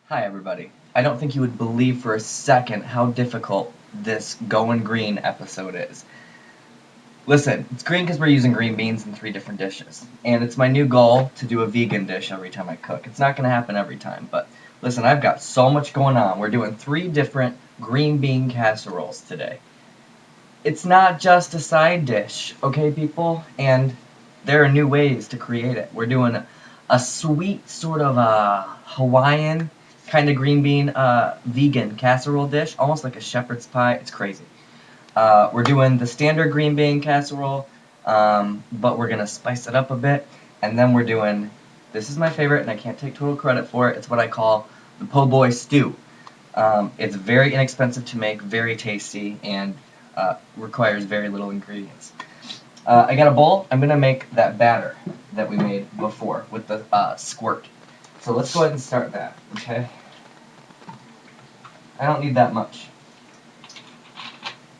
Hi everybody. I don't think you would believe for a second how difficult this Goin Green episode is. Listen, it's green because we're using green beans in 3 different dishes. And it's my new goal to do a vegan dish every time I cook. It's not going to happen every time, but listen, I've got so much going on. We're doing 3 different green bean casseroles today. It's not just a side dish, okay people? And there are new ways to create it. We're doing a sweet sort of Hawaiian kind of green bean vegan casserole dish, almost like a shepherd's pie. It's crazy. We're doing the standard green bean casserole, but we're going to spice it up a bit. And then we're doing, this is my favorite, and I can't take total credit for it. It's what I call the po' boy stew. It's very inexpensive to make, very tasty, and requires very little ingredients. I got a bowl. I'm going to make that batter that we made before with the squirt. So let's go ahead and start that, okay? I don't need that much.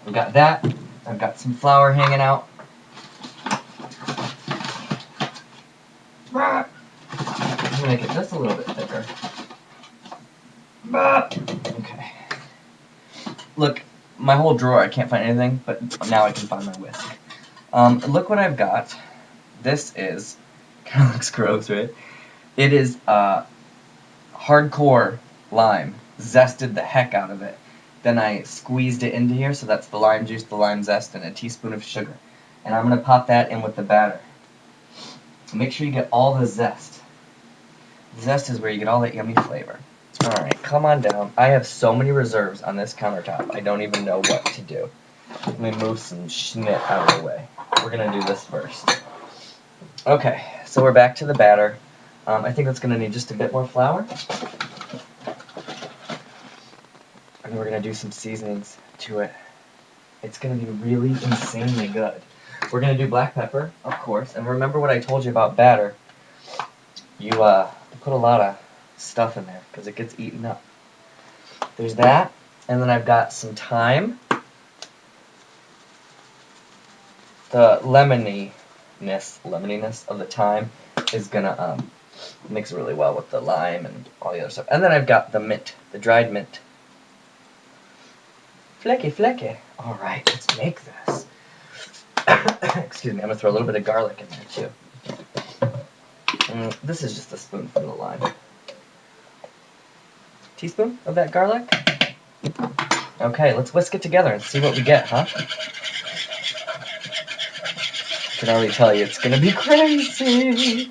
I've got that. I've got some flour hanging out. I'm going to make it just a little bit thicker. Okay. Look, my whole drawer, I can't find anything, but now I can find my whisk. Look what I've got. This is, kind of looks gross, right? It is hardcore lime. Zested the heck out of it. Then I squeezed it into here, so that's the lime juice, the lime zest, and a teaspoon of sugar. And I'm going to pop that in with the batter. Make sure you get all the zest. The zest is where you get all that yummy flavor. Alright, come on down. I have so many reserves on this countertop, I don't even know what to do. Let me move some schnitt out of the way. We're going to do this first. Okay, so we're back to the batter. I think that's going to need just a bit more flour. And we're going to do some seasonings to it. It's going to be really insanely good. We're going to do black pepper, of course. And remember what I told you about batter. You put a lot of stuff in there because it gets eaten up. There's that. And then I've got some thyme. The lemoniness of the thyme is going to mix really well with the lime and all the other stuff. And then I've got the mint, the dried mint. Flecky. Alright, let's make this. Excuse me, I'm going to throw a little bit of garlic in there too. This is just a spoonful of lime. Teaspoon of that garlic? Okay, let's whisk it together and see what we get, huh? I can already tell you it's going to be crazy.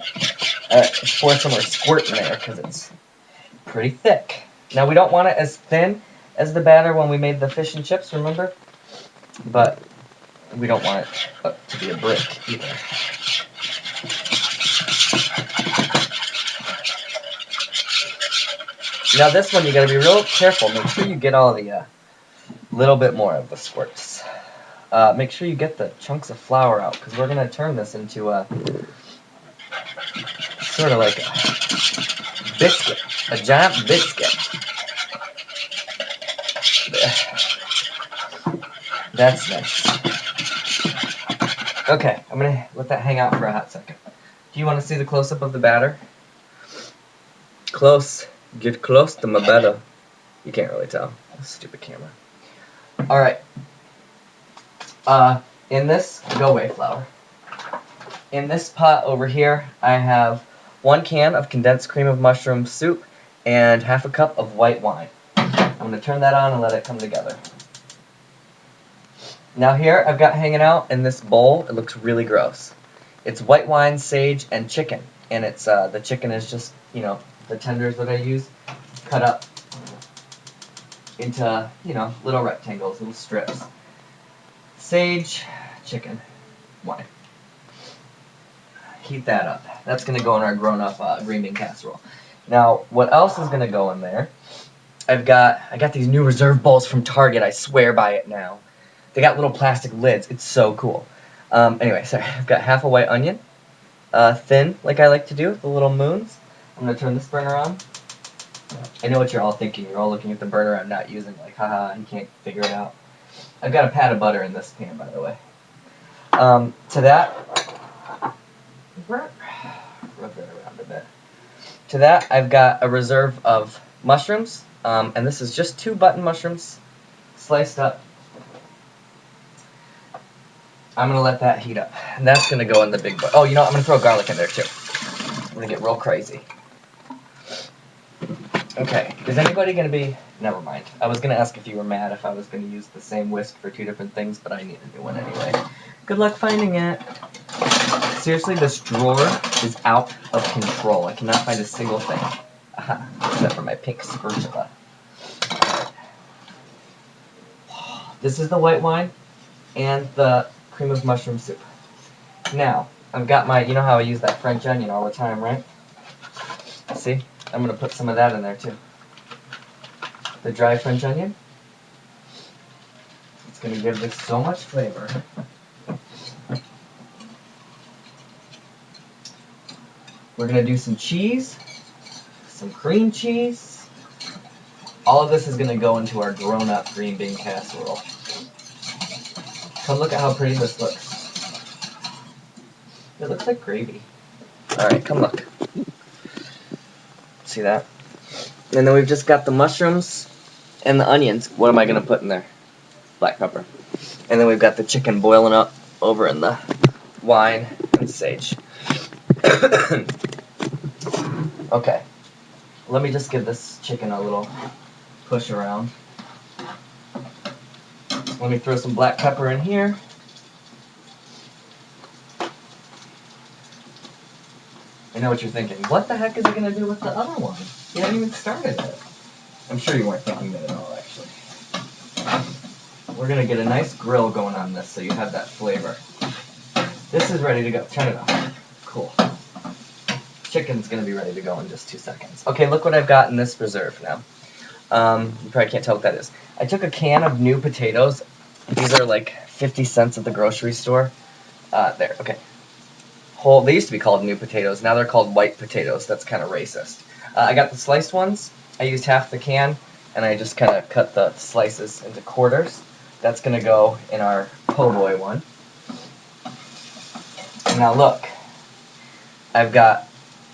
Pour some more squirt in there because it's pretty thick. Now, we don't want it as thin as the batter when we made the fish and chips, remember? But we don't want it to be a brick either. Now this one you gotta be real careful. Make sure you get all the little bit more of the squirts. Make sure you get the chunks of flour out because we're gonna turn this into a sort of like a biscuit, a giant biscuit. That's nice. Okay, I'm gonna let that hang out for a hot second. Do you want to see the close-up of the batter? Close. Get close to my batter. You can't really tell. Stupid camera. Alright. In this, go away, flour. In this pot over here, I have 1 can of condensed cream of mushroom soup and half a cup of white wine. I'm going to turn that on and let it come together. Now here, I've got hanging out in this bowl, it looks really gross. It's white wine, sage, and chicken. And it's the chicken is just, the tenders that I use, cut up into, little rectangles, little strips. Sage, chicken, wine. Heat that up. That's going to go in our grown-up green bean casserole. Now, what else is going to go in there? I got these new reserve bowls from Target. I swear by it now. They got little plastic lids. It's so cool. Anyway, sorry. I've got half a white onion, thin, like I like to do, with the little moons. I'm going to turn this burner on. I know what you're all thinking. You're all looking at the burner I'm not using, like, haha, you can't figure it out. I've got a pat of butter in this pan, by the way. To that, rub that around a bit. To that, I've got a reserve of mushrooms, and this is just 2 button mushrooms sliced up. I'm going to let that heat up. And that's going to go in the big bowl. Oh, you know what? I'm going to throw garlic in there too. I'm going to get real crazy. Okay, is anybody going to be... Never mind. I was going to ask if you were mad if I was going to use the same whisk for 2 different things, but I need a new one anyway. Good luck finding it. Seriously, this drawer is out of control. I cannot find a single thing. Aha, except for my pink spatula. This is the white wine and the cream of mushroom soup. Now, I've got my... You know how I use that French onion all the time, right? See? I'm going to put some of that in there too. The dry French onion. It's going to give this so much flavor. We're going to do some cheese, some cream cheese. All of this is going to go into our grown-up green bean casserole. Come look at how pretty this looks. It looks like gravy. Alright, come look. See that? And then we've just got the mushrooms and the onions. What am I going to put in there? Black pepper. And then we've got the chicken boiling up over in the wine and sage. Okay. Let me just give this chicken a little push around. Let me throw some black pepper in here. I know what you're thinking. What the heck is it going to do with the other one? You haven't even started it. I'm sure you weren't thinking that at all, actually. We're going to get a nice grill going on this so you have that flavor. This is ready to go. Turn it off. Cool. Chicken's going to be ready to go in just 2 seconds. Okay, look what I've got in this preserve now. You probably can't tell what that is. I took a can of new potatoes. These are like 50 cents at the grocery store. There, okay. They used to be called new potatoes. Now they're called white potatoes. That's kind of racist. I got the sliced ones. I used half the can, and I just kind of cut the slices into quarters. That's going to go in our po' boy one. And now look. I've got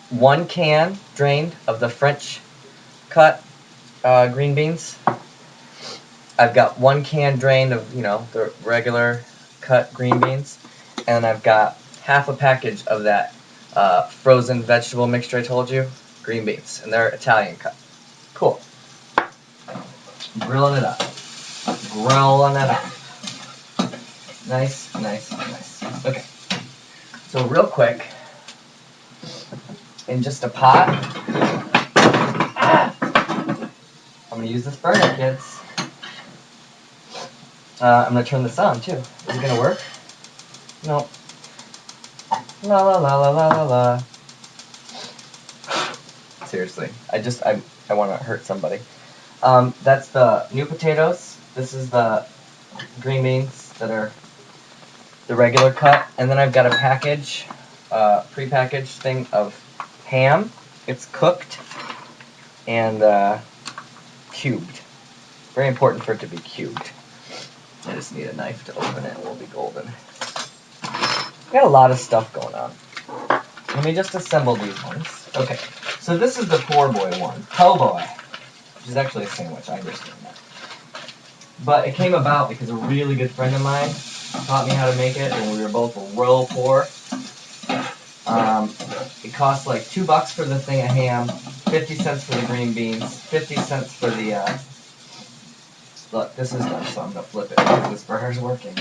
1 can drained of the French cut green beans. I've got 1 can drained of, you know, the regular cut green beans. And I've got half a package of that frozen vegetable mixture I told you, green beans, and they're Italian cut. Cool. Grilling it up. Grilling it up. Nice, nice, nice. Okay. So real quick, in just a pot, I'm going to use this burner, kids. I'm going to turn this on, too. Is it going to work? No. La la la la la la la. Seriously, I want to hurt somebody. That's the new potatoes. This is the green beans that are the regular cut. And then I've got a package, pre-packaged thing of ham. It's cooked and cubed. Very important for it to be cubed. I just need a knife to open it. It will be golden. Got a lot of stuff going on. Let me just assemble these ones. Okay, so this is the poor boy one. Po' boy. Which is actually a sandwich, I understand that. But it came about because a really good friend of mine taught me how to make it when we were both real poor. It cost like $2 for the thing of ham, 50 cents for the green beans, 50 cents for the, look, this is done, so I'm going to flip it because this burner's working.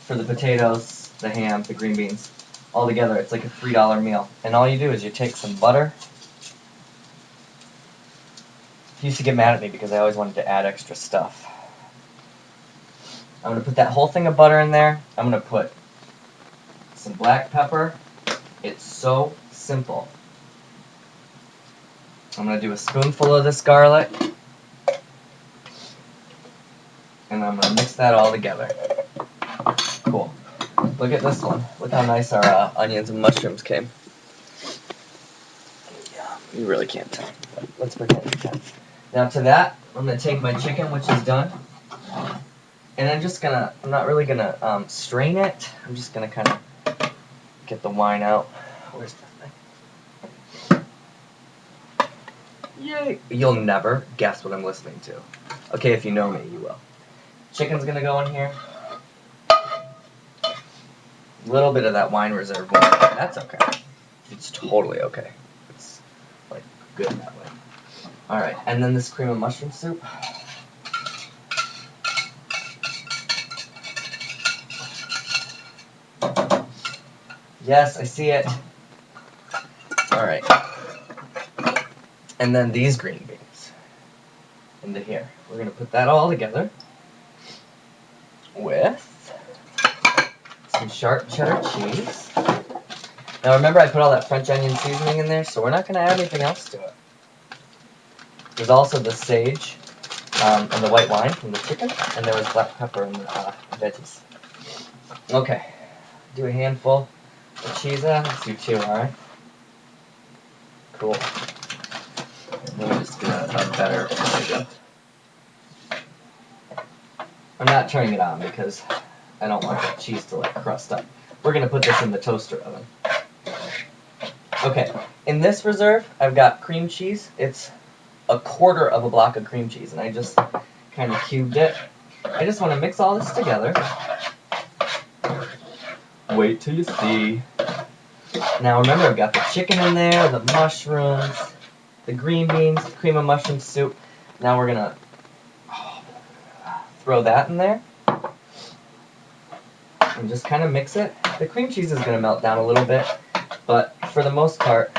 For the potatoes, the ham, the green beans, all together, it's like a $3 meal. And all you do is you take some butter. He used to get mad at me because I always wanted to add extra stuff. I'm going to put that whole thing of butter in there. I'm going to put some black pepper. It's so simple. I'm going to do a spoonful of this garlic. And I'm going to mix that all together. Cool. Look at this one. Look how nice our onions and mushrooms came. Yeah, you really can't tell. But let's pretend you can. Now to that, I'm going to take my chicken, which is done. And I'm not really going to strain it. I'm just going to kind of get the wine out. Where's the thing? Yay! You'll never guess what I'm listening to. Okay, if you know me, you will. Chicken's gonna go in here. A little bit of that wine reserve wine. That's okay. It's totally okay. It's like good that way. Alright, and then this cream of mushroom soup. Yes, I see it. Alright. And then these green beans into here. We're going to put that all together with some sharp cheddar cheese. Now remember I put all that French onion seasoning in there, so we're not going to add anything else to it. There's also the sage and the white wine from the chicken, and there was black pepper and veggies. Okay, do a handful of cheese. Let's do 2, alright? Cool. Let me just get a better plate. I'm not turning it on because I don't want that cheese to like crust up. We're going to put this in the toaster oven. Okay, in this reserve, I've got cream cheese. It's 1/4 of a block of cream cheese, and I just kind of cubed it. I just want to mix all this together. Wait till you see. Now remember, I've got the chicken in there, the mushrooms, the green beans, the cream of mushroom soup. Now we're going to throw that in there and just kind of mix it. The cream cheese is going to melt down a little bit, but for the most part,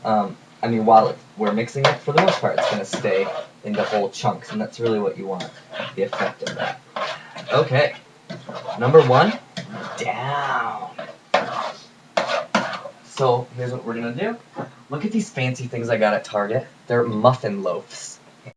while we're mixing it, for the most part, it's going to stay into whole chunks, and that's really what you want, the effect of that. Okay, number 1, down. So here's what we're going to do. Look at these fancy things I got at Target. They're muffin loaves.